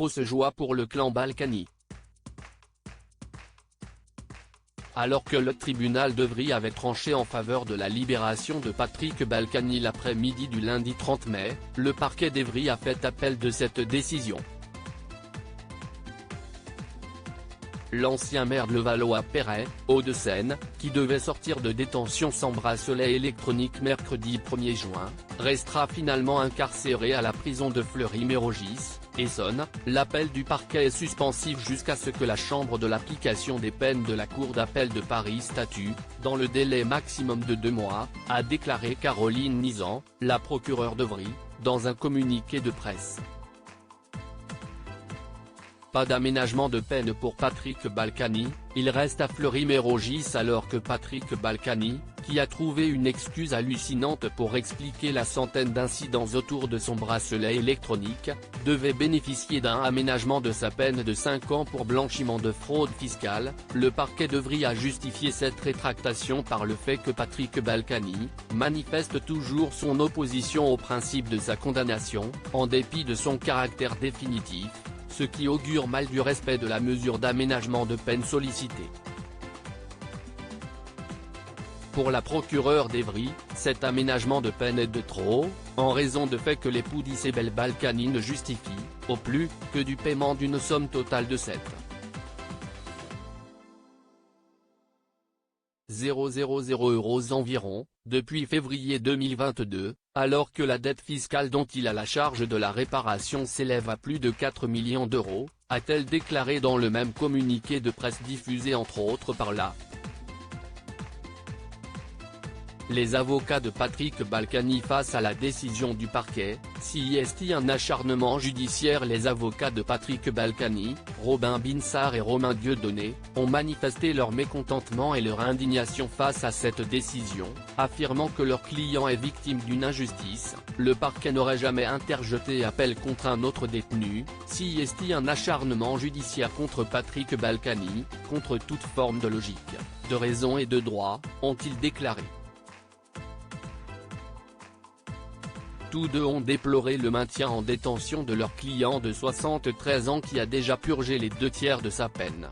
fausse joie pour le clan Balkany. Alors que le tribunal d'Evry avait tranché en faveur de la libération de Patrick Balkany l'après-midi du lundi 30 mai, le parquet d'Evry a fait appel de cette décision. L'ancien maire de Levallois-Perret, Hauts-de-Seine, qui devait sortir de détention sans bracelet électronique mercredi 1er juin, restera finalement incarcéré à la prison de Fleury-Mérogis, Essonne. L'appel du parquet est suspensif jusqu'à ce que la chambre de l'application des peines de la cour d'appel de Paris statue, dans le délai maximum de 2 mois, a déclaré Caroline Nizan, la procureure d'Evry, dans un communiqué de presse. Pas d'aménagement de peine pour Patrick Balkany, il reste à Fleury-Mérogis alors que Patrick Balkany, qui a trouvé une excuse hallucinante pour expliquer la centaine d'incidents autour de son bracelet électronique, devait bénéficier d'un aménagement de sa peine de 5 ans pour blanchiment de fraude fiscale. Le parquet d'Evry a justifié cette rétractation par le fait que Patrick Balkany manifeste toujours son opposition au principe de sa condamnation, en dépit de son caractère définitif, ce qui augure mal du respect de la mesure d'aménagement de peine sollicitée. Pour la procureure d'Evry, cet aménagement de peine est de trop, en raison de fait que l'époux d'Isabelle Balkany ne justifie, au plus, que du paiement d'une somme totale de 7,000 € environ, depuis février 2022, alors que la dette fiscale dont il a la charge de la réparation s'élève à plus de 4 millions d'euros, a-t-elle déclaré dans le même communiqué de presse diffusé entre autres par la. Les avocats de Patrick Balkany face à la décision du parquet. Si est un acharnement judiciaire. Les avocats de Patrick Balkany, Robin Binsart et Romain Dieudonné, ont manifesté leur mécontentement et leur indignation face à cette décision, affirmant que leur client est victime d'une injustice. Le parquet n'aurait jamais interjeté appel contre un autre détenu. Si est un acharnement judiciaire contre Patrick Balkany, contre toute forme de logique, de raison et de droit, ont-ils déclaré. Tous deux ont déploré le maintien en détention de leur client de 73 ans qui a déjà purgé les 2/3 de sa peine.